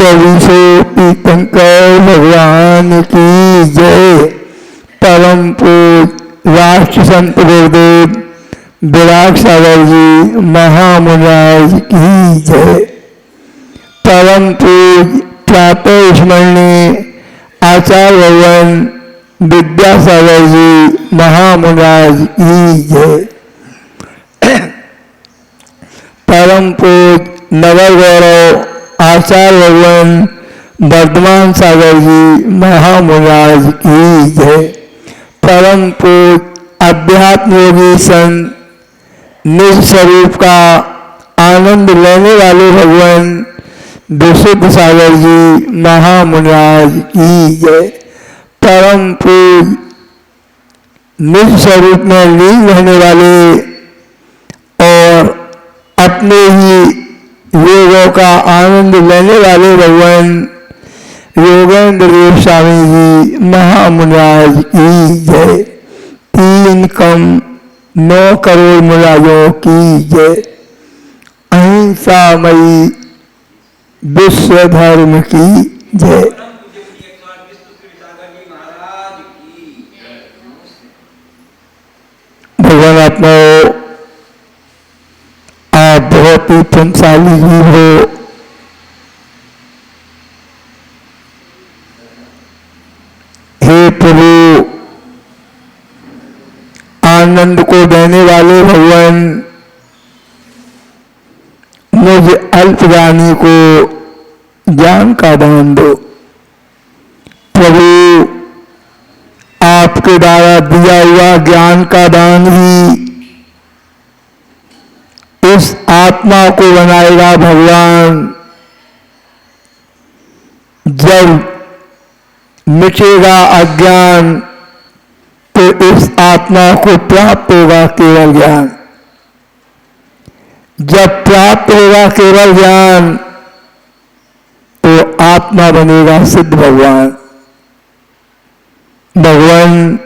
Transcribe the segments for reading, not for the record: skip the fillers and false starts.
24 तीर्थंकर भगवान की जय। परम पूज्य राष्ट्र संत गुरुदेव विराग सागर जी महामुराज की जय। परम पूज्य प्रातः स्मरणीय आचार्य भगवान विद्यासागर जी महामुराज की जय। परम पूज्य नगर गौरव आचार्य भगवान वर्धमान सागर जी महामुराज की जय। परम पूज्य अध्यात्म योगी संत निज स्वरूप का आनंद लेने वाले भगवान विशुद्ध सागर जी महामुराज की जय। परम पूज्य निज स्वरूप में लीन रहने वाले और अपने ही योगों का आनंद लेने वाले भगवान योगेंद्र देव स्वामी जी महामुराज की जय। 3 कम 9 करोड़ मुरादों की जय। अहिंसामयी विश्व धर्म की जय। भगवान आत्माओं, आप बहुत ही पुण्यशाली जीव हो। हे प्रभु, आनंद को देने वाले भगवान, मुझ अल्पज्ञानी को ज्ञान का दान दो। प्रभु, आपके द्वारा दिया हुआ ज्ञान का दान ही इस आत्मा को बनाएगा भगवान। जब मिटेगा अज्ञान तो इस आत्मा को प्राप्त होगा केवल ज्ञान। जब प्राप्त होगा केवल ज्ञान तो आत्मा बनेगा सिद्ध भगवान। भगवान,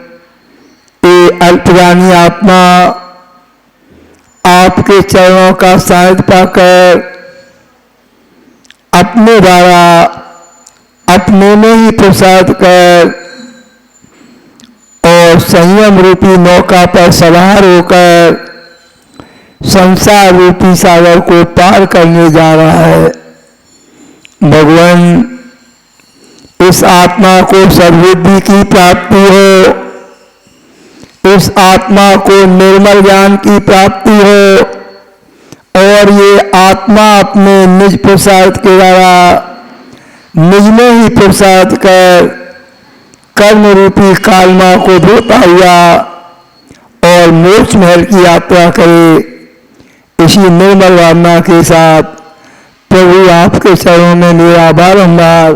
ये अल्पज्ञानी आत्मा आपके चरणों का सानिध्य पाकर अपने द्वारा अपने में ही प्रसाद कर और संयम रूपी नौका पर सवार होकर संसार रूपी सागर को पार करने जा रहा है। भगवान, इस आत्मा को सद्बुद्धि की प्राप्ति हो, इस आत्मा को निर्मल ज्ञान की प्राप्ति हो और ये आत्मा अपने निज प्रसाद के द्वारा निज में ही प्रसाद कर कर्म रूपी कालमा को धोता हुआ और मोक्ष महल की यात्रा करे। इसी निर्मल भावना के साथ प्रभु आपके चरणों में मेरा बारंबार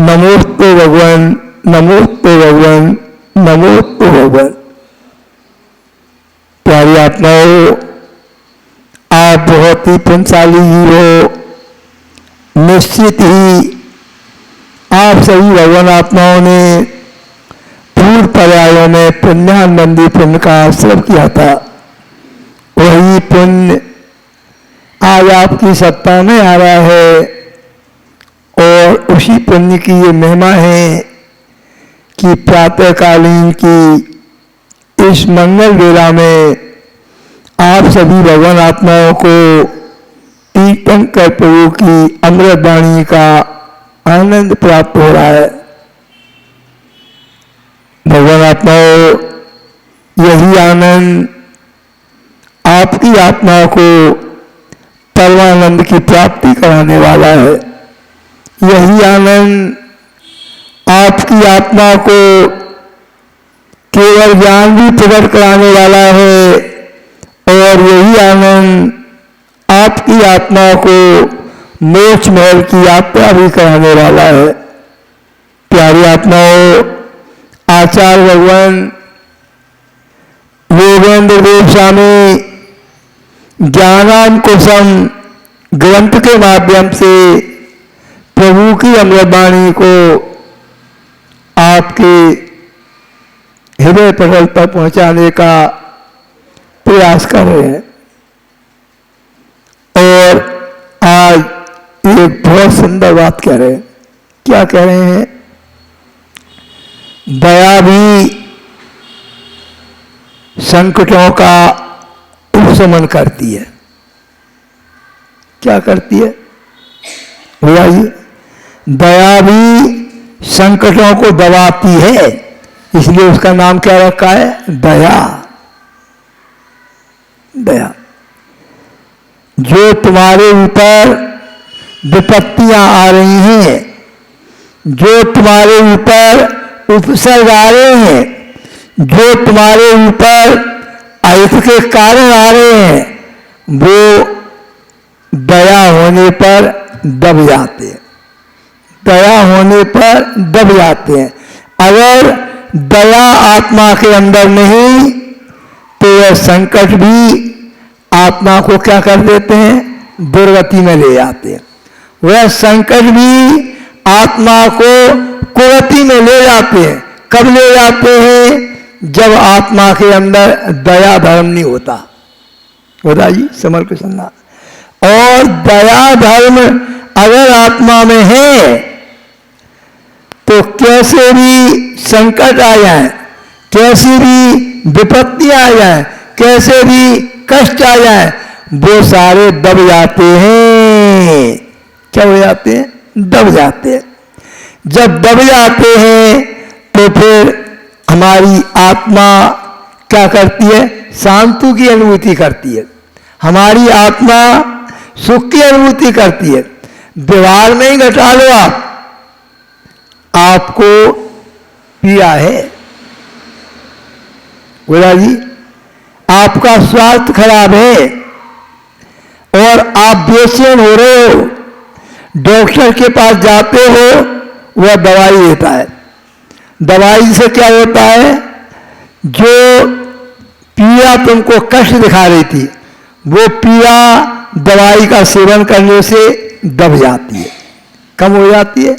नमोस्तु भगवान, नमोस्तु भगवान, नमोस्तु भगवान। प्यारी आत्माओं, आप बहुत ही पुण्यशाली जीव हो। निश्चित ही आप सभी भगवान आत्माओं ने पूर्व पर्यायों में पुण्यानंदी पुण्य का आश्रय किया था। वही पुण्य आज आपकी सत्ता में आ रहा है और उसी पुण्य की ये महिमा है कि प्रातःकालीन की इस मंगल वेला में आप सभी भगवान आत्माओं को तीर्थंकर प्रभु की अमृत वाणी का आनंद प्राप्त हो रहा है। भगवान आत्माओं, यही आनंद आपकी आत्मा को परमानंद की प्राप्ति कराने वाला है। यही आनंद आपकी आत्मा को केवल ज्ञान भी प्रकट कराने वाला है और यही आनंद आपकी आत्मा को मोक्ष महल की यात्रा भी कराने वाला है। प्यारी आत्माओं, आचार्य भगवान योगेंद्र देव स्वामी ज्ञानामकुसुम ग्रंथ के माध्यम से प्रभु की अमृतवाणी को आपके हृदय पटल पर पहुंचाने का प्रयास कर रहे हैं। और आज एक बहुत सुंदर बात कह रहे हैं। क्या कह रहे हैं? दया भी संकटों का उपशमन करती है। क्या करती है भैया जी? दया भी संकटों को दबाती है, इसलिए उसका नाम क्या रखा है? दया। दया। जो तुम्हारे ऊपर विपत्तियां आ रही हैं, जो तुम्हारे ऊपर उपसर्ग आ रहे हैं, जो तुम्हारे ऊपर अहित के कारण आ रहे हैं, वो दया होने पर दब जाते हैं। दया होने पर दब जाते हैं। अगर दया आत्मा के अंदर नहीं तो यह संकट भी आत्मा को क्या कर देते हैं? दुर्गति में ले जाते हैं। वह संकट भी आत्मा को कुगति में ले जाते हैं। कब ले जाते हैं? जब आत्मा के अंदर दया धर्म नहीं होता। होता जी, समझ के सुनना। और दया धर्म अगर आत्मा में है तो कैसे भी संकट आ जाए, कैसी भी विपत्ति आ जाए, कैसे भी कष्ट आ जाए, वो सारे दब जाते हैं। क्या हो जाते हैं? दब जाते हैं। जब दब जाते हैं तो फिर हमारी आत्मा क्या करती है? शांति की अनुभूति करती है। हमारी आत्मा सुख की अनुभूति करती है। व्यवहार में ही घटा लो आपको पिया है बोला जी, आपका स्वास्थ्य खराब है और आप बेचैन हो रहे हो, डॉक्टर के पास जाते हो, वह दवाई देता है। दवाई से क्या होता है? जो पीड़ा तुमको कष्ट दिखा रही थी, वो पीड़ा दवाई का सेवन करने से दब जाती है, कम हो जाती है।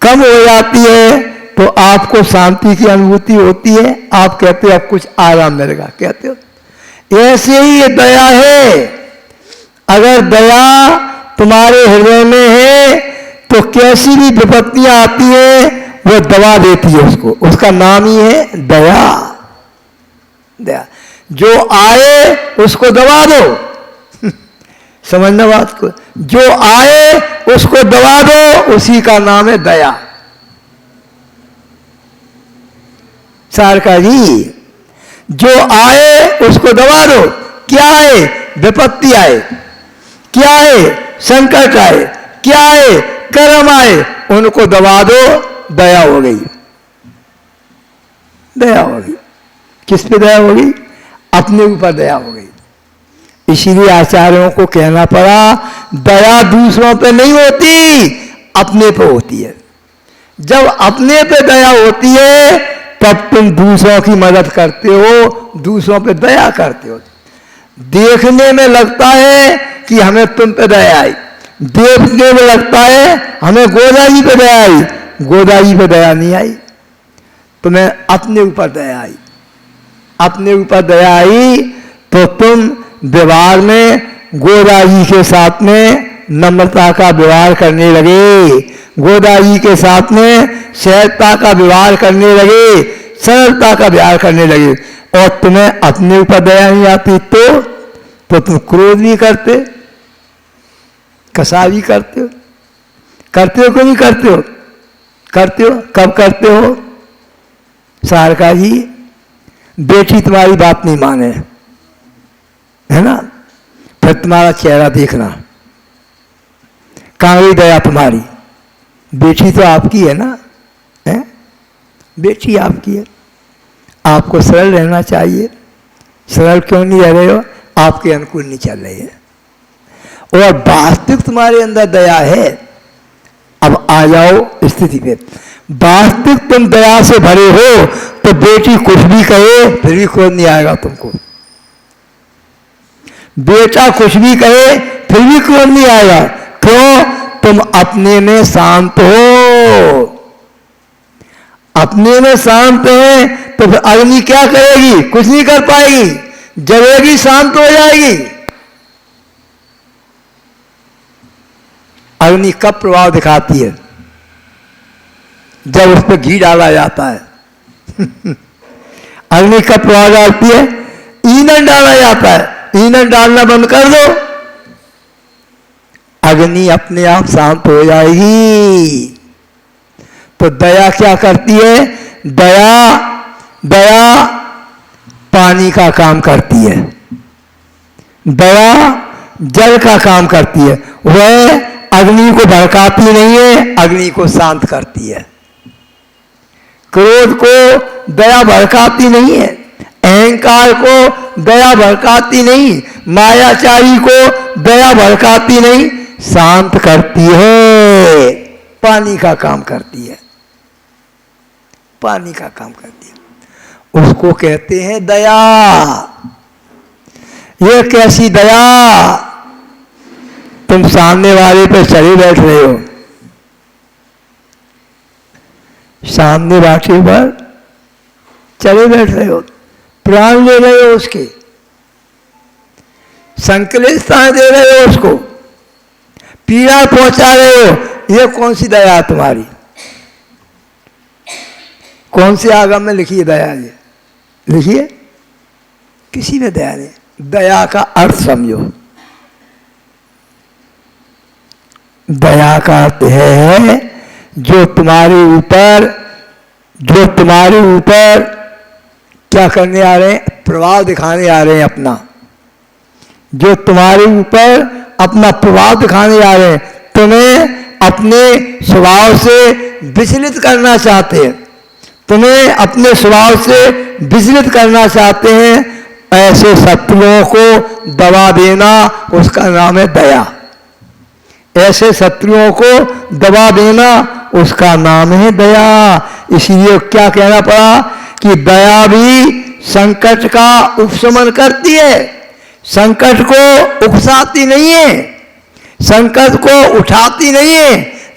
कम हो जाती है तो आपको शांति की अनुभूति होती है। आप कहते हो अब कुछ आराम मिलेगा, कहते हो। ऐसे ही ये दया है। अगर दया तुम्हारे हृदय में है तो कैसी भी विपत्तियां आती है वो दबा देती है उसको। उसका नाम ही है दया। दया जो आए उसको दबा दो। समझना बात को। जो आए उसको दबा दो, उसी का नाम है दया। सारका जी, जो आए उसको दबा दो। क्या आए? विपत्ति आए, क्या आए? संकट आए, क्या आए? कर्म आए, उनको दबा दो, दया हो गई। दया हो गई। किस पे दया हो गई? अपने ऊपर दया हो गई। इसीलिए आचार्यों को कहना पड़ा, दया दूसरों पे नहीं होती, अपने पे होती है। जब अपने पे दया होती है तब तुम दूसरों की मदद करते हो, दूसरों पे दया करते हो। देखने में लगता है कि हमें तुम पे दया आई, देखने में लगता है हमें गोदा जी पे दया आई, गोदा जी पे दया नहीं आई, तुम्हें अपने ऊपर दया आई। अपने ऊपर दया आई तो तुम व्यवहार में गोदा जी के साथ में नम्रता का व्यवहार करने लगे, गोदा जी के साथ में सहजता का व्यवहार करने लगे, सरलता का व्यवहार करने लगे। और तुम्हें अपने ऊपर दया नहीं आती तो तुम क्रोध नहीं करते, कसा भी करते हो। करते हो कि नहीं करते हो? करते हो। कब करते हो? सारका जी, बेटी तुम्हारी बात नहीं माने, है ना, फिर तुम्हारा चेहरा देखना, कहाँ गई दया तुम्हारी? बेटी तो आपकी है ना, है? बेटी आपकी है। आपको सरल रहना चाहिए। सरल क्यों नहीं रह रहे हो? आपके अनुकूल नहीं चल रही है। और वास्तविक तुम्हारे अंदर दया है। अब आ जाओ स्थिति पे। वास्तविक तुम दया से भरे हो तो बेटी कुछ भी कहे फिर भी क्रोध नहीं आएगा तुमको। बेटा कुछ भी कहे फिर भी क्रोध नहीं आएगा। क्यों? तुम अपने में शांत हो। अपने में शांत है तो फिर अग्नि क्या करेगी? कुछ नहीं कर पाएगी, जलेगी, शांत हो जाएगी। अग्नि कब प्रभाव दिखाती है? जब उस पर घी डाला जाता है। अग्नि कब प्रभाव डालती है? ईंधन डाला जाता है। ईंधन डालना बंद कर दो, अग्नि अपने आप शांत हो जाएगी। तो दया क्या करती है? दया पानी का काम करती है, दया जल का काम करती है। वह अग्नि को भड़काती नहीं है, अग्नि को शांत करती है। क्रोध को दया भड़काती नहीं है, अहंकार को दया भड़काती नहीं, मायाचारी को दया भड़काती नहीं, शांत करती है। पानी का काम करती है, पानी का काम करती है। उसको कहते हैं दया। ये कैसी दया? तुम सामने वाले पे चढ़े बैठ रहे हो, सामने बैठे पर चले बैठ रहे हो, प्राण ले रहे हो उसके, संकलितताएं दे रहे हो उसको, पीड़ा पहुंचा रहे हो। ये कौन सी दया है तुम्हारी? कौन से आगम में लिखी है दया? ये लिखिए, किसी में दया नहीं। दया का अर्थ समझो। दया का अर्थ है जो तुम्हारे ऊपर क्या करने आ रहे हैं? प्रभाव दिखाने आ रहे हैं अपना। जो तुम्हारे ऊपर अपना प्रभाव दिखाने आ रहे हैं, तुम्हें अपने स्वभाव से विचलित करना चाहते हैं, तुम्हें अपने स्वभाव से विचलित करना चाहते हैं, ऐसे शत्रुओं को दबा देना, उसका नाम है दया। ऐसे शत्रुओं को दबा देना, उसका नाम है दया। इसलिए क्या कहना पड़ा कि दया भी संकट का उपशमन करती है, संकट को उकसाती नहीं है, संकट को उठाती नहीं है।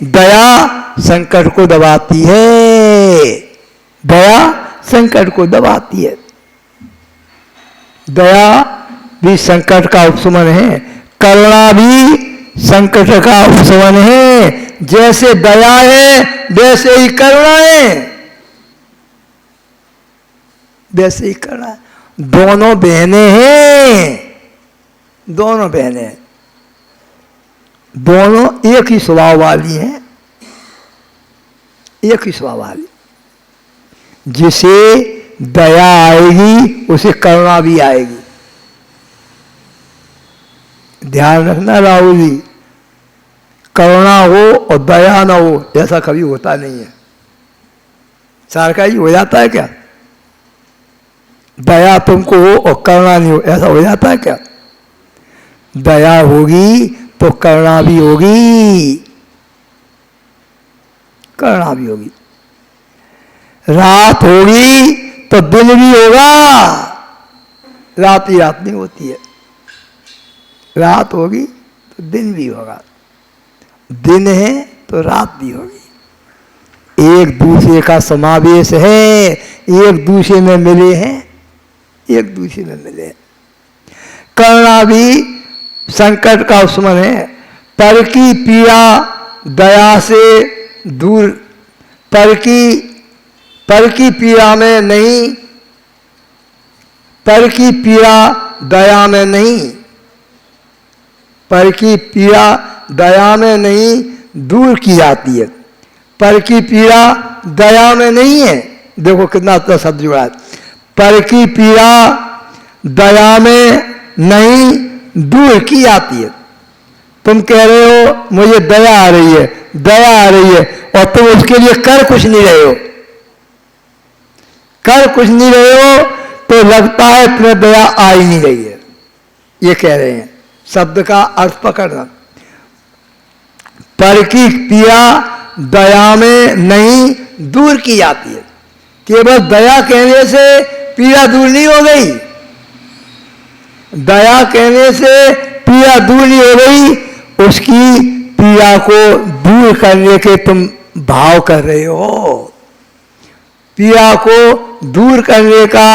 दया संकट को दबाती है, दया संकट को दबाती है। दया भी संकट का उपशमन है, करुणा भी संकट का उपशमन है। जैसे दया है वैसे ही करुणा है, वैसे ही करुणा है। दोनों बहनें हैं, दोनों बहनें, दोनों एक ही स्वभाव वाली हैं, एक ही स्वभाव वाली। जिसे दया आएगी उसे करुणा भी आएगी। ध्यान रखना राहुल जी, करुणा हो और दया ना हो ऐसा कभी होता नहीं है। सारका जी हो जाता है क्या? दया तुमको हो और करुणा नहीं हो, ऐसा हो जाता है क्या? दया होगी तो करुणा भी होगी, करुणा भी होगी। रात होगी तो दिन भी होगा, रात ही रात नहीं होती है। रात होगी तो दिन भी होगा, दिन है तो रात भी होगी। एक दूसरे का समावेश है, एक दूसरे में मिले हैं, एक दूसरे में मिले। करुणा भी संकट का उपशमन है। पर की पीड़ा दया से दूर, पर की पीड़ा में नहीं, पर की पीड़ा दया में नहीं, पर की पीड़ा दया में नहीं दूर की जाती है। पर की पीड़ा दया में नहीं है। देखो कितना अच्छा शब्द जुड़ा है, पर की पीड़ा दया में नहीं दूर की जाती है। तुम कह रहे हो मुझे दया आ रही है, दया आ रही है, और तुम उसके लिए कर कुछ नहीं रहे हो, कर कुछ नहीं रहे हो, तो लगता है तुम्हें दया आ ही नहीं रही है। ये कह रहे हैं, शब्द का अर्थ पकड़ना। पर की पीड़ा दया में नहीं दूर की जाती है। केवल दया कहने से पीड़ा दूर नहीं हो गई, दया कहने से पीड़ा दूर नहीं हो गई, उसकी पीड़ा को दूर करने के तुम भाव कर रहे हो, पीड़ा को दूर करने का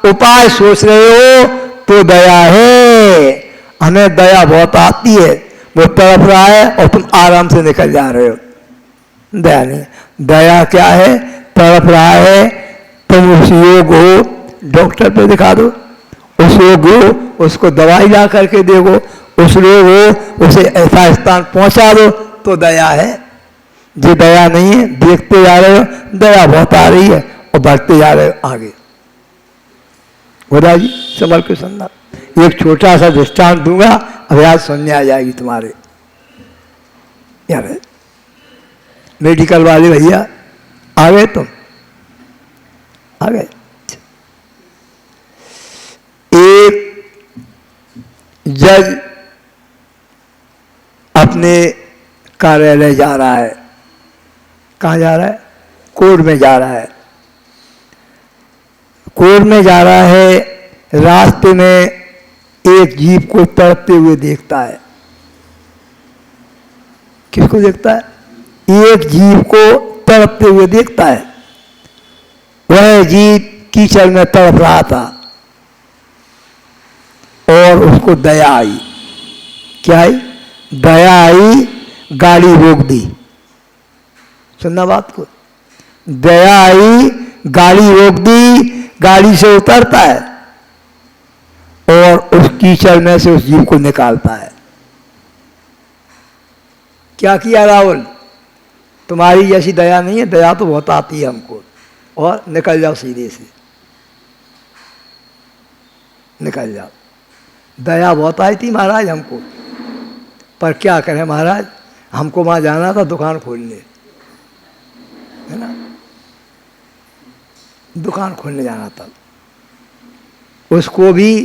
उपाय सोच रहे हो, तो दया है। हमें दया बहुत आती है, वो तड़प रहा है और तुम आराम से निकल जा रहे हो, दया नहीं। दया क्या है? तड़प रहा है, तुम उस योग हो, डॉक्टर पे दिखा दो, उस योग हो, उसको दवाई ला करके देखो, उस रोग हो, उसे ऐसा स्थान पहुंचा दो, तो दया है। जो दया नहीं है, देखते जा रहे हो, दया बहुत आ रही है और बढ़ते जा रहे हो आगे। जी समझ के सुनना, एक छोटा सा दृष्टांत दूंगा, अब याद सुनने आ जाएगी तुम्हारे। यार मेडिकल वाले भैया आ गए, तुम आ गए। एक जज अपने कार्यालय जा रहा है। कहाँ जा रहा है? कोर्ट में जा रहा है। कोर्ट में जा रहा है, रास्ते में एक जीव को तड़पते हुए देखता है। किसको देखता है? एक जीव को तड़पते हुए देखता है। वह जीव कीचड़ में तड़प रहा था और उसको दया आई। क्या आई? दया आई, गाड़ी रोक दी। सुनना बात को, दया आई, गाड़ी रोक दी, गाड़ी से उतरता है और उस कीचड़ में से उस जीव को निकालता है। क्या किया राहुल? तुम्हारी जैसी दया नहीं है, दया तो बहुत आती है हमको, और निकल जाओ सीधे से, निकल जाओ। दया बहुत आई थी महाराज हमको, पर क्या करें महाराज, हमको वहां जाना था दुकान खोलने, है ना, दुकान खोलने जाना था। उसको भी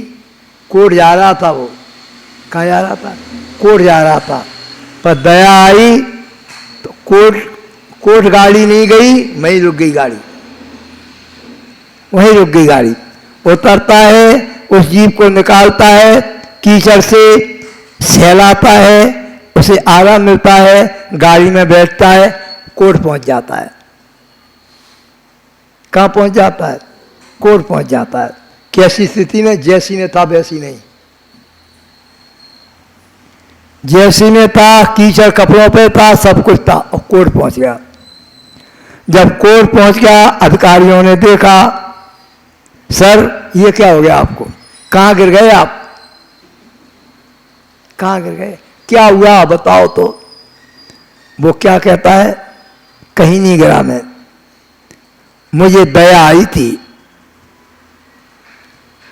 कोर्ट जा रहा था, वो कहाँ जा रहा था? कोर्ट जा रहा था, पर दया आई तो कोर्ट गाड़ी नहीं गई, वहीं रुक गई गाड़ी, वहीं रुक गई गाड़ी। उतरता है, उस जीव को निकालता है, कीचड़ से सहलाता है, उसे आराम मिलता है, गाड़ी में बैठता है, कोर्ट पहुंच जाता है। कहाँ पहुंच जाता है? कोर्ट पहुंच जाता है। कैसी स्थिति में? जैसी में था वैसी नहीं, जैसी में था, कीचड़ कपड़ों पे था, सब कुछ था, और कोर्ट पहुंच गया। जब कोर्ट पहुंच गया, अधिकारियों ने देखा, सर ये क्या हो गया आपको? कहाँ गिर गए आप? कहाँ गिर गए? क्या हुआ बताओ तो। वो क्या कहता है? कहीं नहीं गिरा मैं, मुझे दया आई थी,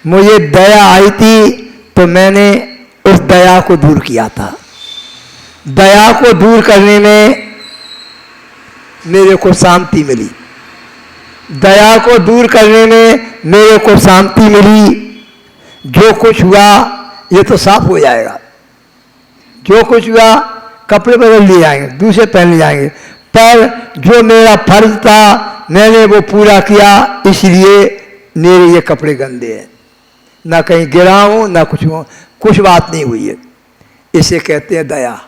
मुझे दया आई थी तो मैंने उस दया को दूर किया था। दया को दूर करने में मेरे को शांति मिली, दया को दूर करने में मेरे को शांति मिली। जो कुछ हुआ ये तो साफ हो जाएगा, जो कुछ हुआ कपड़े बदल लिए जाएंगे, दूसरे पहन जाएंगे, पर जो मेरा फर्ज था मैंने वो पूरा किया, इसलिए मेरे ये कपड़े गंदे हैं, ना कहीं गिरा हूं ना कुछ हो, कुछ बात नहीं हुई है। इसे कहते हैं दया,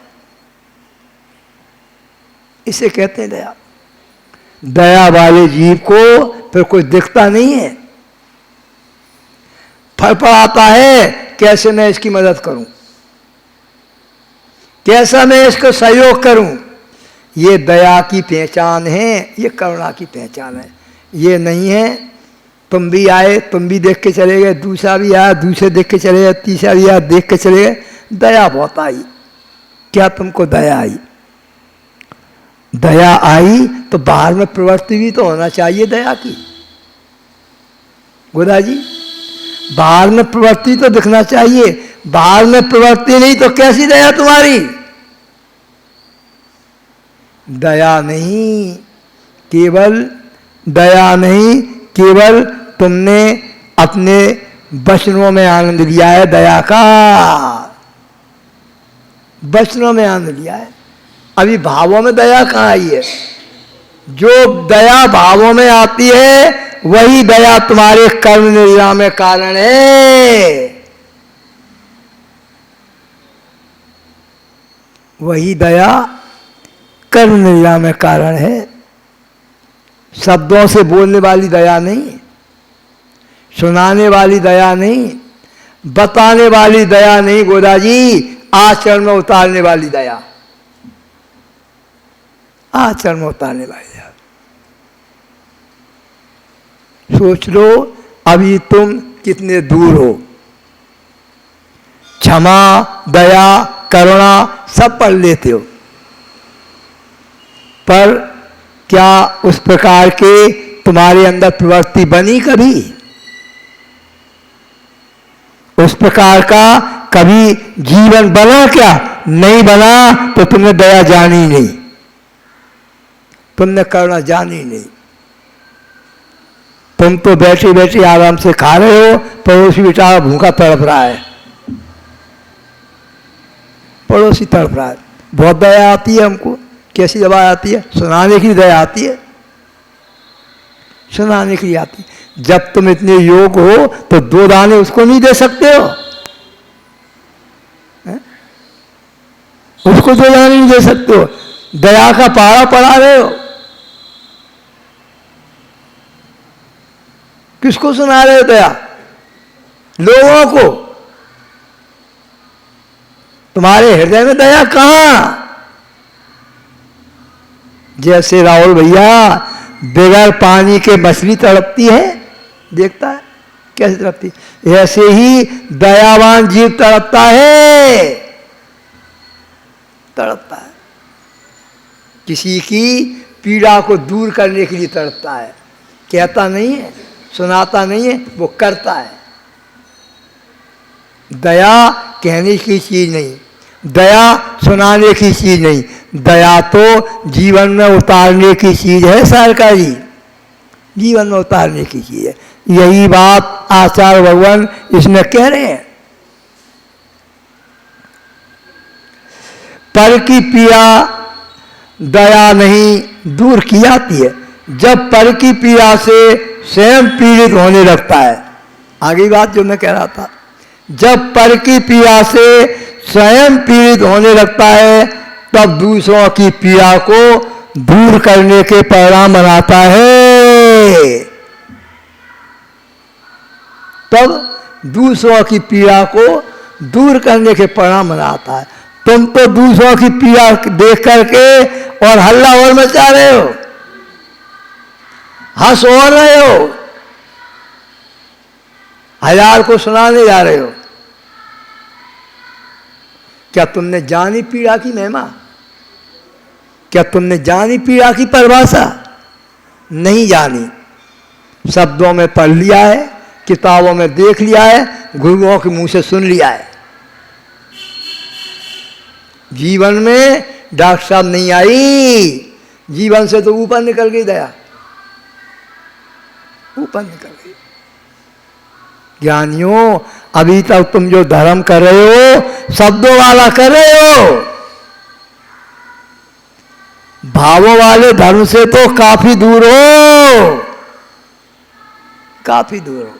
इसे कहते हैं दया। दया वाले जीव को फिर कोई दिखता नहीं है, फड़फड़ाता है, कैसे मैं इसकी मदद करूं, कैसा मैं इसको सहयोग करूं। ये दया की पहचान है, ये करुणा की पहचान है। ये नहीं है तुम भी आए, तुम भी देख के चले गए, दूसरा भी आया, दूसरे देख के चले गए, तीसरा भी आया, देख के चले गए। दया बहुत आई। क्या तुमको दया आई? दया आई तो बाहर में प्रवृत्ति भी तो होना चाहिए दया की। गोदा जी, बाहर में प्रवृत्ति तो दिखना चाहिए, बाहर में प्रवृत्ति नहीं तो कैसी दया तुम्हारी? दया नहीं, केवल दया नहीं, केवल तुमने अपने वचनों में आनंद लिया है दया का, वचनों में आनंद लिया है। अभी भावों में दया कहाँ आई है? जो दया भावों में आती है वही दया तुम्हारे कर्म निर्वाह में कारण है, वही दया कर्म निर्वाह में कारण है। शब्दों से बोलने वाली दया नहीं, सुनाने वाली दया नहीं, बताने वाली दया नहीं। गोदा जी, आचरण में उतारने वाली दया, आचरण में उतारने वाली दया। सोच लो अभी तुम कितने दूर हो। क्षमा, दया, करुणा सब पढ़ लेते हो, पर क्या उस प्रकार के तुम्हारे अंदर प्रवृत्ति बनी कभी? उस प्रकार का कभी जीवन बना क्या? नहीं बना तो तुमने दया जानी नहीं, तुमने करुणा जानी नहीं। तुम तो बैठे बैठे आराम से खा रहे हो, पड़ोसी बेचारा भूखा तड़प रहा है, पड़ोसी तड़प रहा है। बहुत दया आती है हमको। कैसी दया आती है? सुनाने की दया आती है, सुनाने की आती है। जब तुम इतने योग हो तो 2 दाने उसको नहीं दे सकते हो? उसको 2 दाने नहीं दे सकते हो, दया का पारा पढ़ा रहे हो। किसको सुना रहे हो दया? लोगों को। तुम्हारे हृदय में दया कहां? जैसे राहुल भैया बगैर पानी के मछली तड़पती है, देखता है कैसे तड़पती, ऐसे ही दयावान जीव तड़पता है, तड़पता है। किसी की पीड़ा को दूर करने के लिए तड़पता है। कहता नहीं है, सुनाता नहीं है, वो करता है। दया कहने की चीज नहीं, दया सुनाने की चीज नहीं, दया तो जीवन में उतारने की चीज है। सरकारी जीवन में उतारने की चीज है। यही बात आचार्य भगवान इसमें कह रहे हैं। पर की पीड़ा दया नहीं दूर की जाती है। जब पर की पीड़ा से स्वयं पीड़ित होने लगता है, आगे बात जो मैं कह रहा था, जब पर की पीड़ा से स्वयं पीड़ित होने लगता है तब दूसरों की पीड़ा को दूर करने के परिणाम बनाता है। तब दूसरों की पीड़ा को दूर करने के परिणाम बनाता है। तुम तो दूसरों की पीड़ा देख करके और हल्ला और मचा रहे हो, हंस और रहे हो, 1000 को सुनाने जा रहे हो। क्या तुमने जानी पीड़ा की महिमा? क्या तुमने जानी पीड़ा की परिभाषा? नहीं जानी। शब्दों में पढ़ लिया है, किताबों में देख लिया है, गुरुओं के मुंह से सुन लिया है। जीवन में डॉक्टर साहब नहीं आई, जीवन से तो ऊपर निकल गई दया, ऊपर निकल गई। ज्ञानियों, अभी तक तुम जो धर्म कर रहे हो शब्दों वाला कर रहे हो, भावों वाले धर्म से तो काफी दूर हो, काफी दूर हो।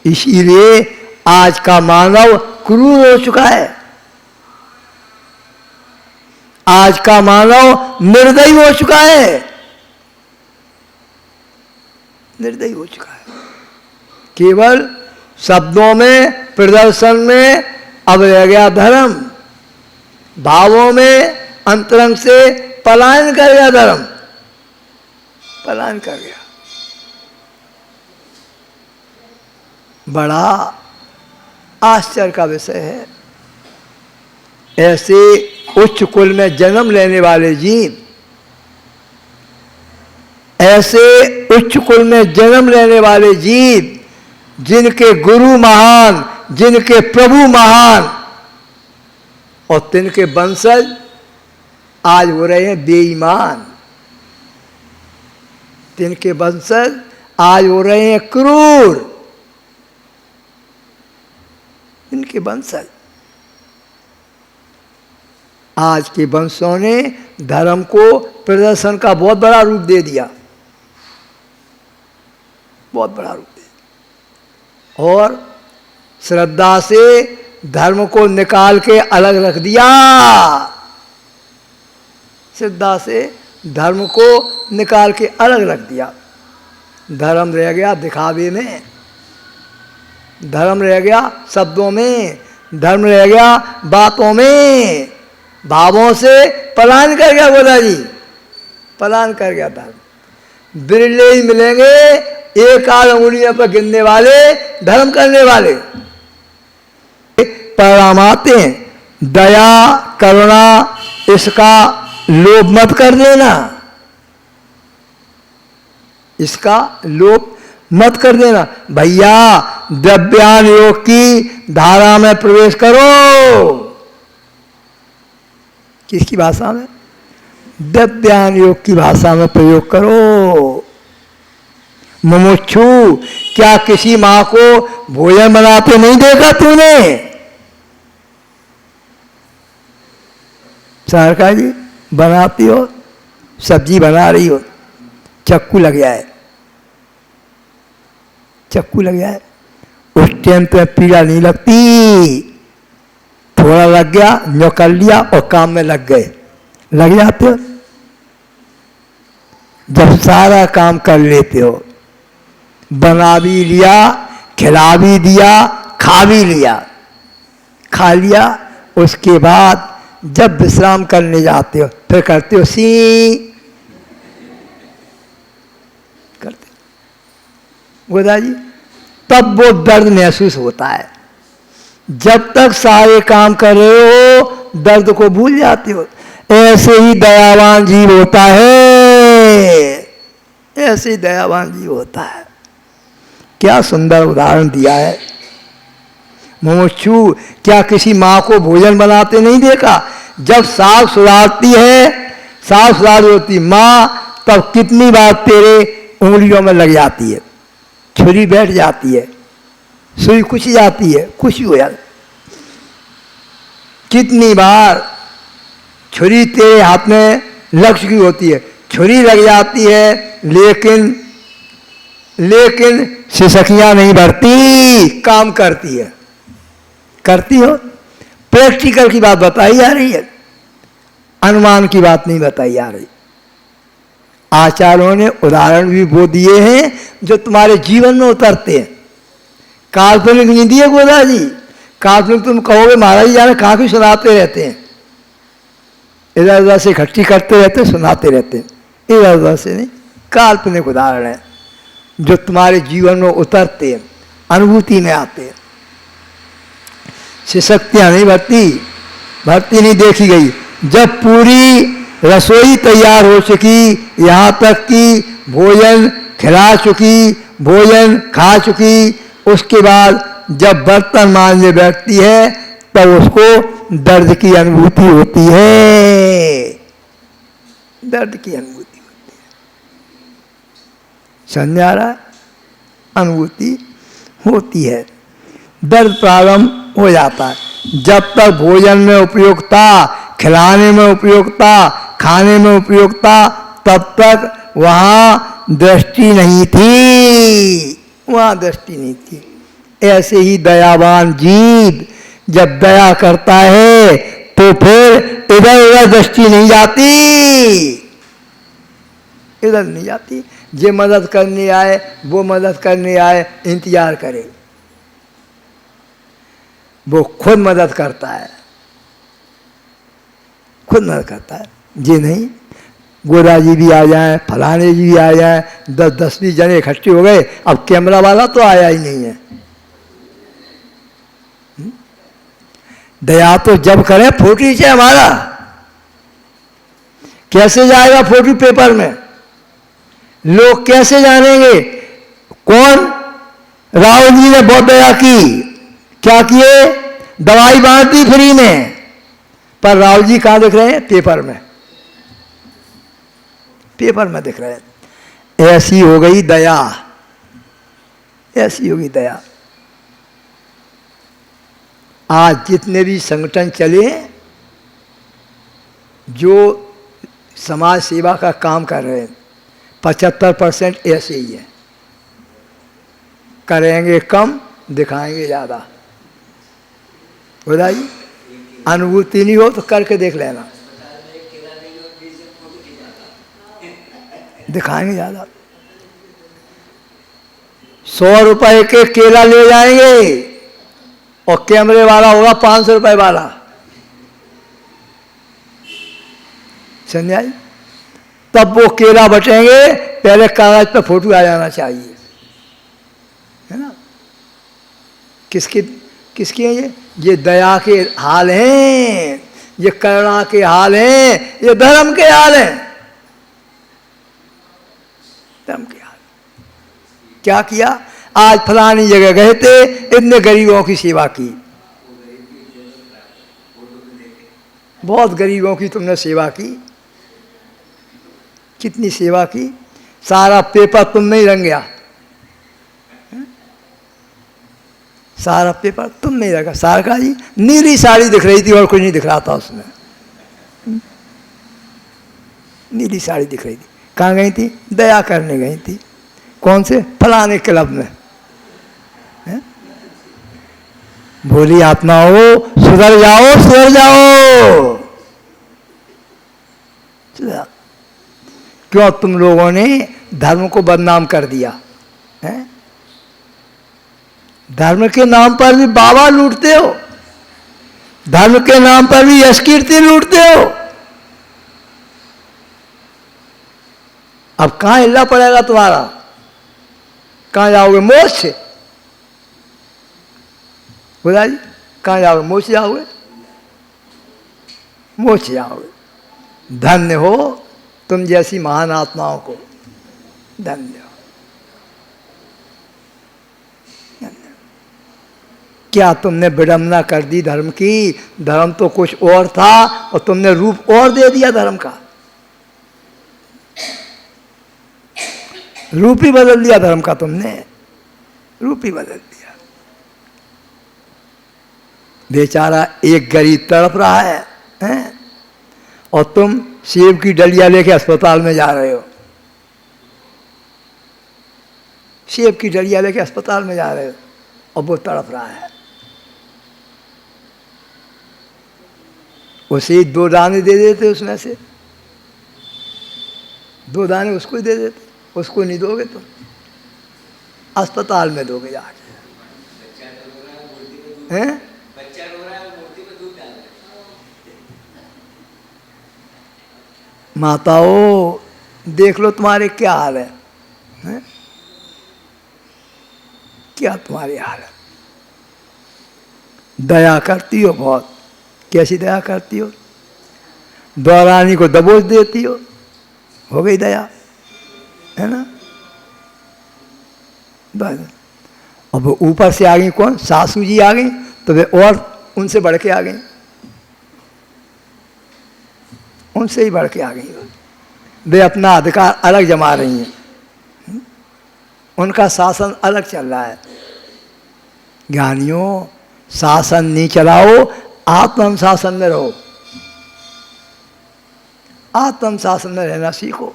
इसीलिए आज का मानव क्रूर हो चुका है। आज का मानव निर्दयी हो चुका है, निर्दयी हो चुका है। केवल शब्दों में, प्रदर्शन में अब रह गया धर्म, भावों में अंतरंग से पलायन कर गया धर्म, पलायन कर गया। बड़ा आश्चर्य का विषय है। ऐसे उच्च कुल में जन्म लेने वाले जीव, ऐसे उच्च कुल में जन्म लेने वाले जीव, जिनके गुरु महान, जिनके प्रभु महान, और तिनके वंशज आज हो रहे हैं बेईमान, तिनके वंशज आज हो रहे हैं क्रूर, इनके वंशज। आज के वंशों ने धर्म को प्रदर्शन का बहुत बड़ा रूप दे दिया, बहुत बड़ा रूप दे दिया, और श्रद्धा से धर्म को निकाल के अलग रख दिया। श्रद्धा से धर्म को निकाल के अलग रख दिया। धर्म रह गया दिखावे में, धर्म रह गया शब्दों में, धर्म रह गया बातों में, भावों से पलायन कर गया गोदा जी, पलायन कर गया धर्म। बिरले ही मिलेंगे एक आध उंगलियों पर गिनने वाले धर्म करने वाले। परिणाम आते हैं, दया करुणा इसका लोभ मत कर देना, इसका लोभ मत कर देना। भैया द्रव्यान योग की धारा में प्रवेश करो। किसकी भाषा में? द्रव्यान योग की भाषा में प्रयोग करो। मुमुक्षु, क्या किसी मां को भोजन बनाते नहीं देखा तूने? सरकार जी बनाती हो, सब्जी बना रही हो, चक्कू लग जाए, चक्कू लग जाए, उस टाइम पे पीड़ा नहीं लगती, थोड़ा लग गया जो कर लिया और काम में लग गए, लग जाते हो। जब सारा काम कर लेते हो, बना भी लिया, खिला भी दिया, खा भी लिया, खा लिया, उसके बाद जब विश्राम करने जाते हो फिर करते हो सी, करते गोदा जी, तब वो दर्द महसूस होता है। जब तक सारे काम कर रहे हो दर्द को भूल जाते हो। ऐसे ही दयावान जीव होता है, ऐसे ही दयावान जीव होता है। क्या सुंदर उदाहरण दिया है। मुमुक्षु, क्या किसी माँ को भोजन बनाते नहीं देखा? जब साग सुधारती है, साग सुधार होती माँ, तब कितनी बार तेरे उंगलियों में लग जाती है, छुरी बैठ जाती है, सुई कुछ जाती है, खुशी हो जाती। कितनी बार छुरी तेरे हाथ में लग चुकी होती है, छुरी लग जाती है, लेकिन सिसकियां नहीं भरती, काम करती है। करती हो? प्रैक्टिकल की बात बताई जा रही है, अनुमान की बात नहीं बताई जा रही। आचार्यों ने उदाहरण भी वो दिए हैं जो तुम्हारे जीवन में उतरते हैं। काल्पनिक नहीं दिए गोदा जी। काल्पनिक तुम कहोगे महाराज जाने काफी सुनाते रहते हैं, इधर उधर से इकट्ठी करते रहते, सुनाते रहते हैं, इधर उधर से नहीं। काल्पनिक उदाहरण है जो तुम्हारे जीवन में उतरते हैं, अनुभूति में आते हैं। सिसक्तियाँ नहीं भरती नहीं देखी गई। जब पूरी रसोई तैयार हो चुकी, यहाँ तक कि भोजन खिला चुकी, भोजन खा चुकी, उसके बाद जब बर्तन मांजने बैठती है तब उसको दर्द की अनुभूति होती है, दर्द की अनुभूति होती है। समझ आ रहा है? अनुभूति होती है, दर्द प्रारंभ हो जाता है। जब तक भोजन में उपयोगिता, खिलाने में उपयोगिता, खाने में उपयोगिता, तब तक वहाँ दृष्टि नहीं थी, वहाँ दृष्टि नहीं थी। ऐसे ही दयावान जीव जब दया करता है तो फिर इधर उधर दृष्टि नहीं जाती, इधर नहीं जाती। जे मदद करने आए वो मदद करने आए, इंतजार करे, वो खुद मदद करता है, खुद मदद करता है। जे नहीं, गोदा जी भी आ जाए, फलाने जी भी आ जाए, 10-20 जने इकट्ठे हो गए, अब कैमरा वाला तो आया ही नहीं है। दया तो जब करें फोटो खींचे हमारा, कैसे जाएगा फोटो पेपर में? लोग कैसे जानेंगे? कौन? राहुल जी ने बहुत दया की, क्या किए? दवाई बांट दी फ्री में, पर राहुल जी कहाँ दिख रहे हैं? पेपर में, पेपर में दिख रहे हैं। ऐसी हो गई दया, ऐसी होगी दया। आज जितने भी संगठन चले जो समाज सेवा का काम कर रहे हैं, 75% ऐसे ही है। करेंगे कम, दिखाएंगे ज़्यादा। बोला जी, अनुभूति नहीं हो तो करके देख लेना, दिखाएंगे ज़्यादा। 100 रुपए के केला ले जाएंगे और कैमरे वाला होगा 500 रुपए वाला। समझ आई? तब वो केला बटेंगे, पहले कागज पर फोटो आ जाना चाहिए, है ना? किसकी किसकी है ये दया के हाल हैं, ये करुणा के हाल हैं, ये धर्म के हाल हैं। धर्म के हाल क्या किया? आज फलानी जगह गए थे, इतने गरीबों की सेवा की, बहुत गरीबों की तुमने सेवा की। कितनी सेवा की? सारा पेपर तुम नहीं रंगया, सारा पेपर तुम नहीं रखा। सारका जी नीली साड़ी दिख रही थी और कुछ नहीं दिख रहा था उसमें, नीली साड़ी दिख रही थी। कहाँ गई थी? दया करने गई थी। कौन से? फलाने क्लब में। भोली आत्मा हो, सुधर जाओ, सुधर जाओ। क्यों तुम लोगों ने धर्म को बदनाम कर दिया है? धर्म के नाम पर भी बाबा लूटते हो, धर्म के नाम पर भी यश कीर्ति लूटते हो। अब कहां हिलना पड़ेगा तुम्हारा? कहां जाओगे? मोक्ष। बोला जी कहां जाओगे? मोक्ष जाओगे, मोक्ष जाओगे। धन्य हो तुम जैसी महान आत्माओं को, धन्य हो। क्या तुमने विडंबना कर दी धर्म की? धर्म तो कुछ और था और तुमने रूप और दे दिया धर्म का, रूप ही बदल दिया धर्म का तुमने, रूप ही बदल दिया। बेचारा एक गरीब तड़प रहा है, हैं? और तुम सेब की डलिया लेके अस्पताल में जा रहे हो, सेब की डलिया लेके अस्पताल में जा रहे हो और वो तड़प रहा है। उसे 2 दाने दे देते, उसमें से 2 दाने उसको ही दे देते। उसको नहीं दोगे तुम, अस्पताल में दोगे जाके, हैं? माताओं देख लो तुम्हारे क्या हाल है, हैं? क्या तुम्हारे हाल है? दया करती हो बहुत। कैसी दया करती हो? दौरानी को दबोच देती हो गई दया, है ना? बस। अब ऊपर से आ गई कौन? सासू जी आ गई तो वे और उनसे बढ़ के आ गई, उनसे ही बढ़ के आ गई। वे अपना अधिकार अलग जमा रही हैं, उनका शासन अलग चल रहा है। ज्ञानियों शासन नहीं चलाओ, आत्मशासन में रहो, आत्मशासन में रहना सीखो।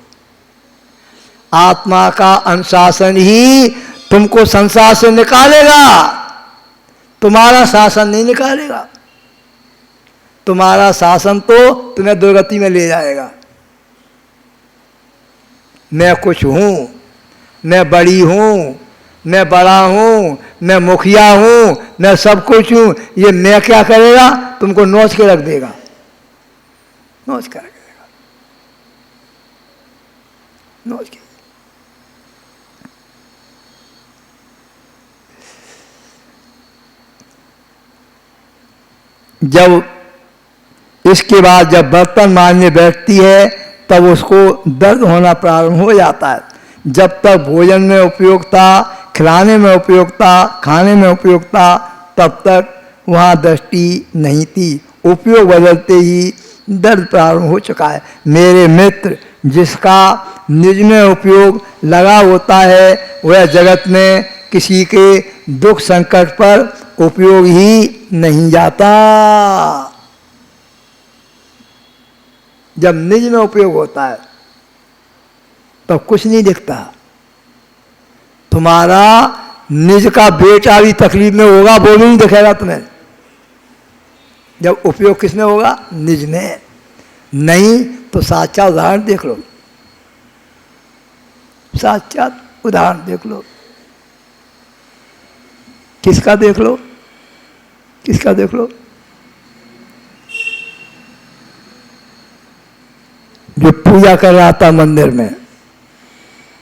आत्मा का अनुशासन ही तुमको संसार से निकालेगा, तुम्हारा शासन नहीं निकालेगा। तुम्हारा शासन तो तुम्हें दुर्गति में ले जाएगा। मैं कुछ हूं, मैं बड़ी हूं, मैं बड़ा हूं, मैं मुखिया हूं, मैं सब कुछ हूं, ये मैं क्या करेगा? तुमको नोच के रख देगा, नोच के रख देगा, नोच के। जब इसके बाद जब बर्तन मांजने बैठती है तब उसको दर्द होना प्रारंभ हो जाता है। जब तक भोजन में उपयोगिता, खिलाने में उपयोगिता, खाने में उपयोगिता, तब तक वहाँ दृष्टि नहीं थी। उपयोग बदलते ही दर्द प्रारंभ हो चुका है। मेरे मित्र, जिसका निज में उपयोग लगा होता है वह जगत में किसी के दुख संकट पर उपयोग ही नहीं जाता। जब निज में उपयोग होता है तो कुछ नहीं दिखता। तुम्हारा निज का बेटा भी तकलीफ में होगा, वो भी नहीं दिखेगा तुम्हें। जब उपयोग किस में होगा? निज में। नहीं तो साक्षात उदाहरण देख लो, साक्षात उदाहरण देख लो। किसका देख लो, किसका देख लो, जो पूजा कर रहा था मंदिर में,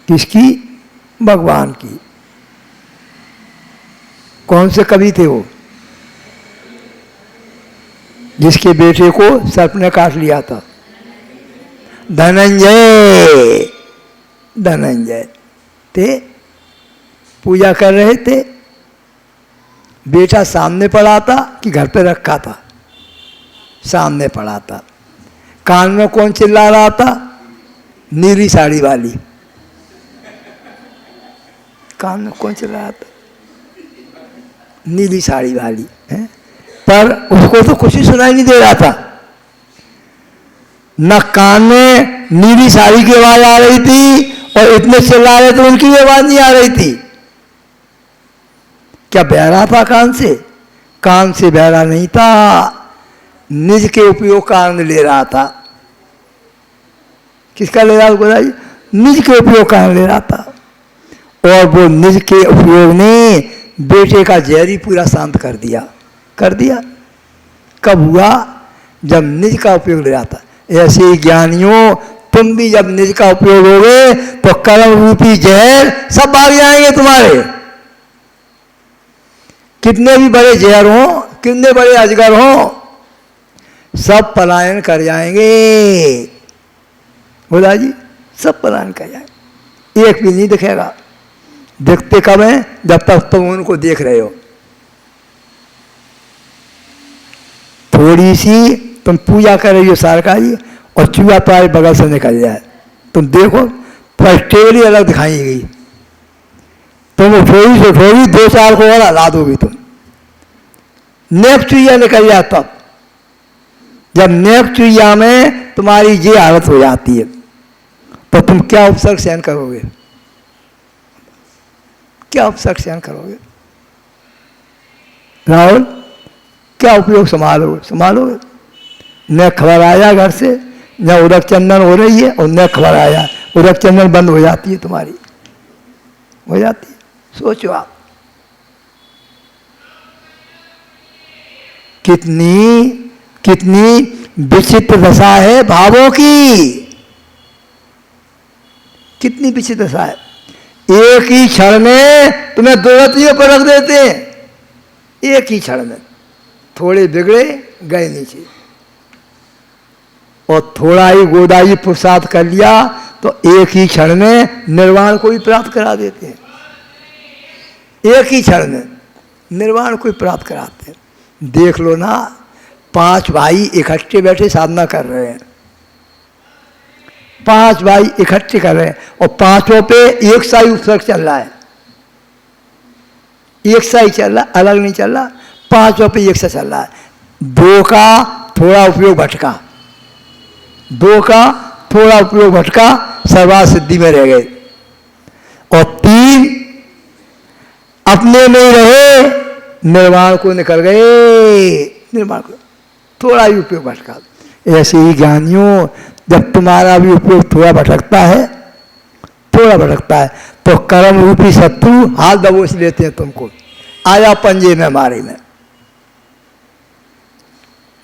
किसकी? भगवान की। कौन से कवि थे वो? जिसके बेटे को सर्प ने काट लिया था, धनंजय। धनंजय थे, पूजा कर रहे थे। बेटा सामने पड़ा था कि घर पे रखा था? सामने पड़ा था। कान में कौन चिल्ला रहा था? नीली साड़ी वाली। कान में कौन चिल्ला रहा था? नीली साड़ी वाली है। पर उसको तो कुछ ही सुनाई नहीं दे रहा था। न कान में नीली साड़ी की आवाज आ रही थी और इतने चिल्ला रहे थे उनकी आवाज नहीं आ रही थी। क्या बहरा था कान से? कान से बहरा नहीं था, निज के उपयोग का आनंद ले रहा था। किसका ले रहा था गोदाई? निज के उपयोग का आनंद ले रहा था। और वो निज के उपयोग ने बेटे का जहरी पूरा शांत कर दिया। कर दिया। कब हुआ? जब निज का उपयोग ले रहा था। ऐसे ही ज्ञानियों, तुम भी जब निज का उपयोग होगे तो कर्म रूपी जहर सब भाग जाएंगे तुम्हारे। कितने भी बड़े जहर हो, कितने बड़े अजगर हो, सब पलायन कर जाएंगे। बोला जी, सब पलायन कर जाएंगे, एक भी नहीं दिखेगा। देखते कब हैं? जब तक तुम उनको देख रहे हो। थोड़ी सी तुम पूजा कर रही हो सरकारी और चूहा तुम्हारे बगल से निकल जाए, तुम देखो तो टेबल अलग दिखाएगी। तुम थोड़ी से थोड़ी 2-4 को और हला दोगी तुम। नेक चुईया निकल जाए तब। जब नेक चुईया में तुम्हारी ये हालत हो जाती है तो तुम क्या उपसर्ग सहन करोगे? क्या उपसर्ग सहन करोगे? राहुल, क्या उपयोग संभालोगे? संभालोगे? न खबर आया घर से, न उदक चंदन हो रही है और न खबर आया, उदक चंदन बंद हो जाती है तुम्हारी, हो जाती है। सोचो आप, कितनी कितनी विचित्र दशा है भावों की, कितनी विचित्र दशा है। एक ही क्षण में तुम्हें दुर्गतियों पर रख देते हैं। एक ही क्षण में थोड़े बिगड़े गए नीचे, और थोड़ा ही गोदाई पुरुषार्थ कर लिया तो एक ही क्षण में निर्वाण को भी प्राप्त करा देते हैं। एक ही क्षण में निर्वाण को भी प्राप्त कराते हैं। देख लो ना, 5 भाई इकट्ठे बैठे साधना कर रहे हैं। 5 भाई इकट्ठे कर रहे हैं और 5ों पे एक सा ही उपसर्ग चल रहा है। एक सा ही चल रहा, अलग नहीं चल रहा। 5 पे एक सा चल रहा है। 2 का थोड़ा उपयोग भटका, 2 का थोड़ा उपयोग भटका, सर्वा सिद्धि में रह गए। और 3 अपने में ही रहे, निर्वाण को निकल गए। निर्वाण को थोड़ा ही उपयोग भटका। ऐसे ही ज्ञानियों, जब तुम्हारा भी उपयोग थोड़ा भटकता है, थोड़ा भटकता है, तो कर्म रूपी शत्रु हाथ दबोच लेते हैं तुमको। आया पंजे में मारे में।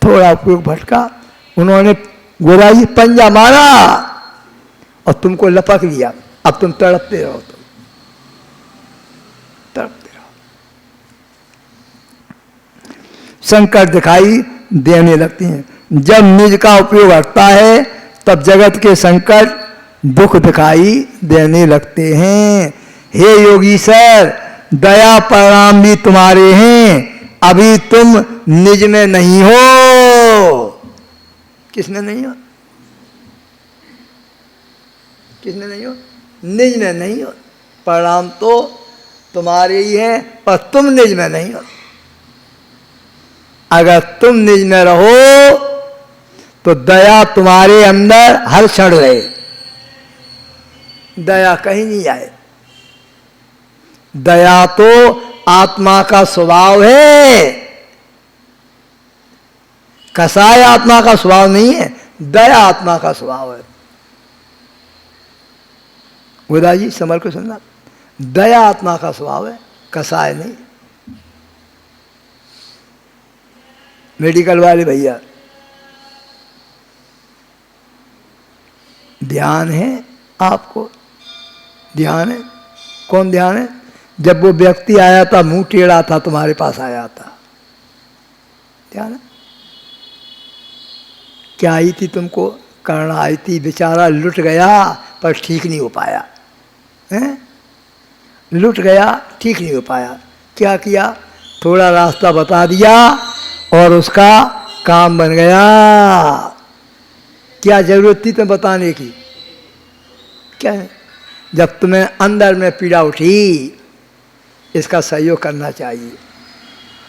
थोड़ा उपयोग भटका, उन्होंने गोराई पंजा मारा और तुमको लपक लिया। अब तुम तड़पते रहो, तुम तड़पते रहो। संकट दिखाई देने लगते हैं। जब निज का उपयोग हटता है तब जगत के संकट दुख दिखाई देने लगते हैं। हे योगी सर, दया परिणाम भी तुम्हारे हैं, अभी तुम निज में नहीं हो। किसमें नहीं हो? किसमें नहीं हो? निज में नहीं हो। परिणाम तो तुम्हारे ही हैं, पर तुम निज में नहीं हो। अगर तुम निज में रहो तो दया तुम्हारे अंदर हर क्षण रहे, दया कहीं नहीं आए। दया तो आत्मा का स्वभाव है, कसाय आत्मा का स्वभाव नहीं है, दया आत्मा का स्वभाव है। गोदा जी समझ को सुनना, दया आत्मा का स्वभाव है, कसाय नहीं। मेडिकल वाले भैया, ध्यान है आपको? ध्यान है? कौन ध्यान है? जब वो व्यक्ति आया था, मुंह टेढ़ा था, तुम्हारे पास आया था, ध्यान है? क्या आई थी तुमको? करना आई थी, बेचारा लुट गया पर ठीक नहीं हो पाया, हैं? लुट गया, ठीक नहीं हो पाया। क्या किया? थोड़ा रास्ता बता दिया और उसका काम बन गया। क्या जरूरत थी तुम्हें बताने की? क्या है? जब तुम्हें अंदर में पीड़ा उठी, इसका सहयोग करना चाहिए।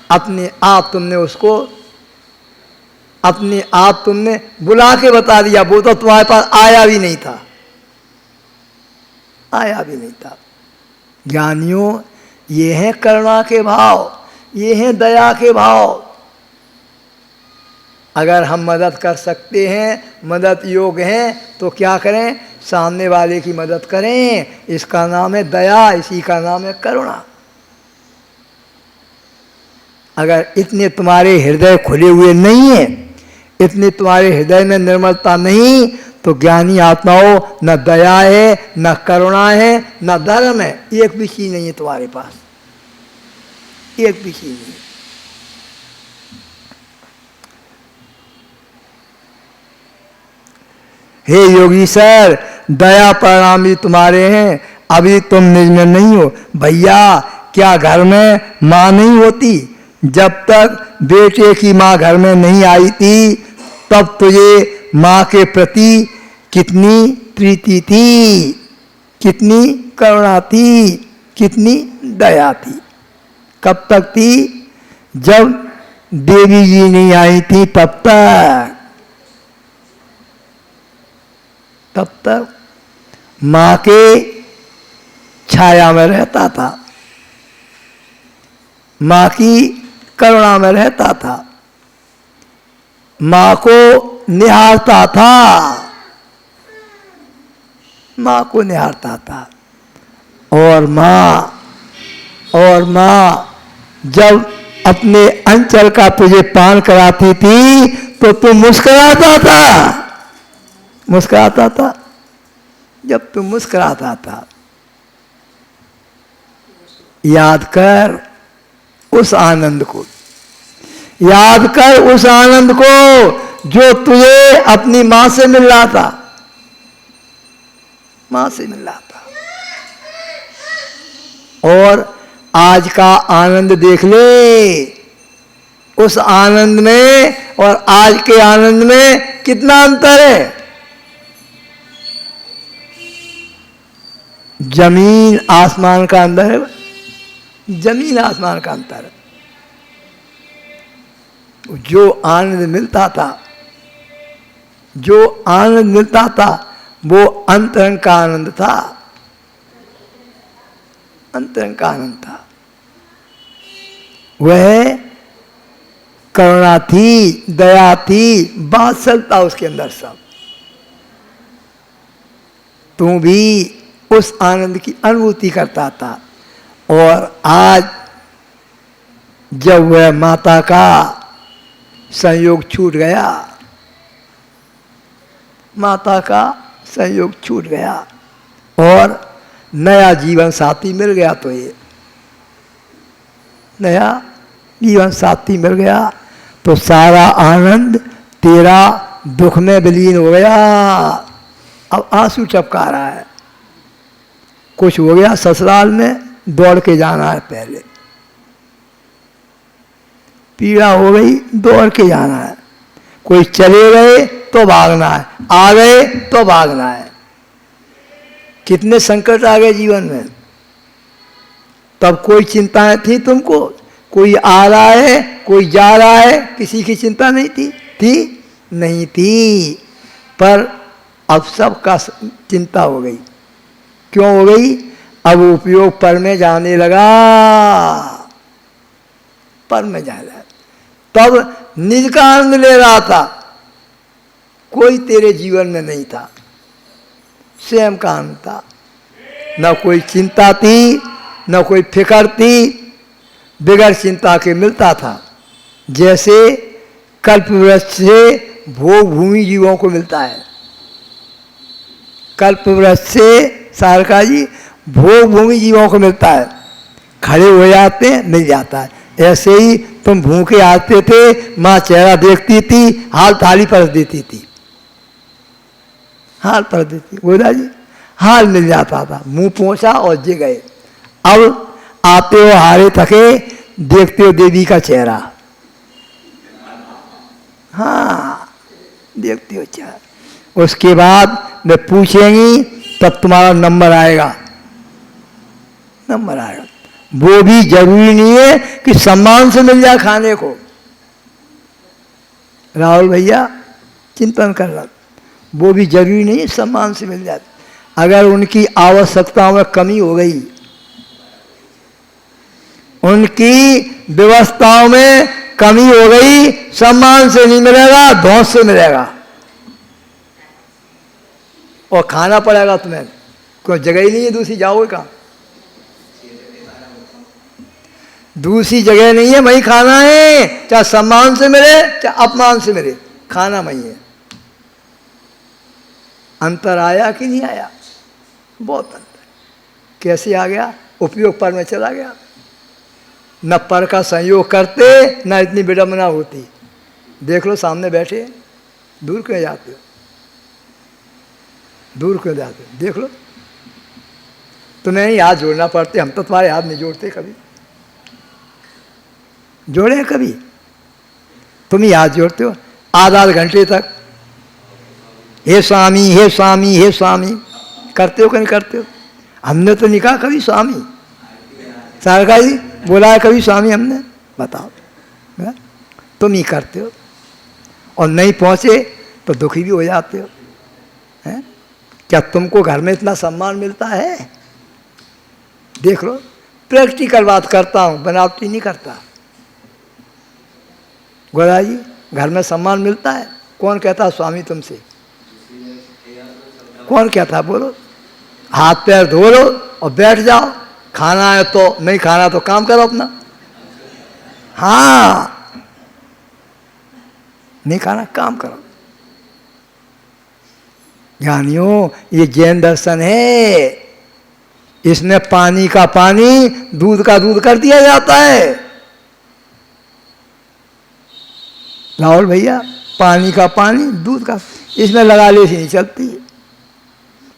अपने आप तुमने उसको, अपने आप तुमने बुला के बता दिया। वो तो तुम्हारे पास आया भी नहीं था, आया भी नहीं था। ज्ञानियों, ये हैं करुणा के भाव, ये हैं दया के भाव। अगर हम मदद कर सकते हैं, मदद योग्य हैं, तो क्या करें? सामने वाले की मदद करें। इसका नाम है दया, इसी का नाम है करुणा। अगर इतने तुम्हारे हृदय खुले हुए नहीं है, इतने तुम्हारे हृदय में निर्मलता नहीं, तो ज्ञानी आत्माओं, न दया है, न करुणा है, न धर्म है। एक भी चीज नहीं है तुम्हारे पास, एक भी चीज नहीं। हे योगी सर, दया परिणामी तुम्हारे हैं, अभी तुम निज में नहीं हो। भैया, क्या घर में माँ नहीं होती? जब तक बेटे की माँ घर में नहीं आई थी, तब तुझे माँ के प्रति कितनी प्रीति थी, कितनी करुणा थी, कितनी दया थी। कब तक थी? जब देवी जी नहीं आई थी तब तक। तब तक माँ के छाया में रहता था, माँ की करुणा में रहता था, माँ को निहारता था, माँ को निहारता था। और माँ जब अपने अंचल का तुझे पान कराती थी, तो तू मुस्कुराता था, मुस्कुराता था। जब तू मुस्कुराता था, याद कर उस आनंद को, याद कर उस आनंद को जो तुझे अपनी माँ से मिल रहा था, माँ से मिल रहा था। और आज का आनंद देख ले, उस आनंद में और आज के आनंद में कितना अंतर है। जमीन आसमान का अंतर है, जमीन आसमान का अंतर है। जो आनंद मिलता था, जो आनंद मिलता था, वो अंतरंग का आनंद था, अंतरंग का आनंद था। वह करुणा थी, दया थी, वात्सल्यता उसके अंदर सब। तू भी उस आनंद की अनुभूति करता था। और आज जब वह माता का संयोग छूट गया, माता का संयोग छूट गया और नया जीवन साथी मिल गया, तो ये नया जीवन साथी मिल गया, तो सारा आनंद तेरा दुख में विलीन हो गया। अब आंसू टपका रहा है। कुछ हो गया ससुराल में, दौड़ के जाना है पहले। पीड़ा हो गई, दौड़ के जाना है। कोई चले गए तो भागना है, आ गए तो भागना है। कितने संकट आ गए जीवन में। तब कोई चिंताएं थी तुमको? कोई आ रहा है, कोई जा रहा है, किसी की चिंता नहीं थी? थी? नहीं थी। पर अब सबका चिंता हो गई। क्यों हो गई? अब उपयोग पर में जाने लगा, पर में जाने लगा। तब निज का आनंद ले रहा था, कोई तेरे जीवन में नहीं था, स्वयं का आनंद था। न कोई चिंता थी, न कोई फिक्र थी, बगैर चिंता के मिलता था। जैसे कल्प वृक्ष से भोग भूमि जीवों को मिलता है। कल्प वृक्ष से सारका जी भोग भूमि जीवों को मिलता है। खड़े हो जाते हैं, मिल जाता है। ऐसे ही तुम भूखे आते थे, माँ चेहरा देखती थी, हाल थाली परस देती थी, हाल परस देती। गोदा जी हाल मिल जाता था, मुंह पहुंचा और जे गए। अब आते हो हारे थके, देखते हो देवी का चेहरा। हाँ, देखते हो चेहरा। उसके बाद मैं पूछेंगी, तब तुम्हारा नंबर आएगा, नंबर आएगा। वो भी जरूरी नहीं है कि सम्मान से मिल जाए खाने को। राहुल भैया चिंतन कर रहा, वो भी जरूरी नहीं है सम्मान से मिल जाए। अगर उनकी आवश्यकताओं में कमी हो गई, उनकी व्यवस्थाओं में कमी हो गई, सम्मान से नहीं मिलेगा, धौंस से मिलेगा और खाना पड़ेगा तुम्हें। कोई जगह ही नहीं है दूसरी, जाओगे कहाँ? दूसरी जगह नहीं है, वही खाना है। चाहे सम्मान से मिले चाहे अपमान से मिले, खाना वही है। अंतर आया कि नहीं आया? बहुत अंतर। कैसे आ गया? उपयोग पर में चला गया। न पर का संयोग करते, न इतनी विडंबना होती। देख लो सामने बैठे, दूर क्यों जाते हो? दूर क्यों जाते हो? देख लो, तुम्हें ही हाथ जोड़ना पड़ते, हम तो तुम्हारे हाथ नहीं जोड़ते कभी। जोड़े कभी? तुम ही हाथ जोड़ते हो आधा घंटे तक, हे स्वामी हे स्वामी हे स्वामी करते हो कि नहीं करते हो? हमने तो नहीं कहा कभी स्वामी। सारका जी बोला है कभी स्वामी हमने? बताओ। तुम ही करते हो और नहीं पहुंचे तो दुखी भी हो जाते हो। हैं? क्या तुमको घर में इतना सम्मान मिलता है? देख लो, प्रैक्टिकल बात करता हूं, बनावटी नहीं करता। गोदा जी घर में सम्मान मिलता है? कौन कहता स्वामी तुमसे? कौन कहता? बोलो। हाथ पैर धो लो और बैठ जाओ। खाना है तो, नहीं खाना तो काम करो अपना। हाँ, नहीं खाना काम करो। ज्ञानियों, ये जैन दर्शन है। इसमें पानी का पानी, दूध का दूध कर दिया जाता है। राहुल भैया, पानी का पानी, दूध का, इसमें लगा ले नहीं चलती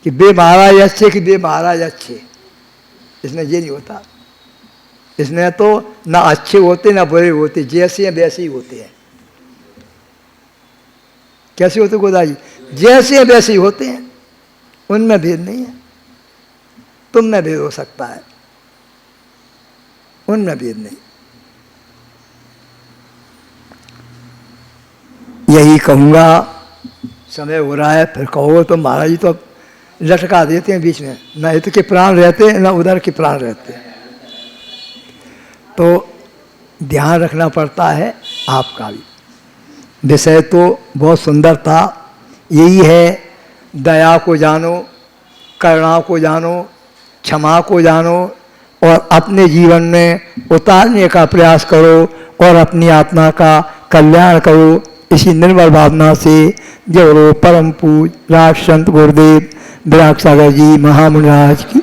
कि बे महाराज अच्छे कि बे महाराज अच्छे। इसमें ये नहीं होता। इसमें तो ना अच्छे होते ना बुरे होते, जैसे हैं वैसे ही होते हैं। कैसे होते गोदा जी? जैसे हैं वैसे ही होते हैं, उनमें भेद नहीं है। तुम में भेद हो सकता है, उनमें भेद नहीं। यही कहूँगा, समय हो रहा है, फिर कहो तो महाराज जी तो लटका देते हैं बीच में, ना इधर के प्राण रहते ना उधर के प्राण रहते। तो ध्यान रखना पड़ता है आपका भी। विषय तो बहुत सुंदर था। यही है, दया को जानो, करुणा को जानो, क्षमा को जानो और अपने जीवन में उतारने का प्रयास करो और अपनी आत्मा का कल्याण करो। इसी निर्मल भावना से जय बोलो परम पूज राज संत गुरुदेव विराग सागर जी महामुनि महाराज की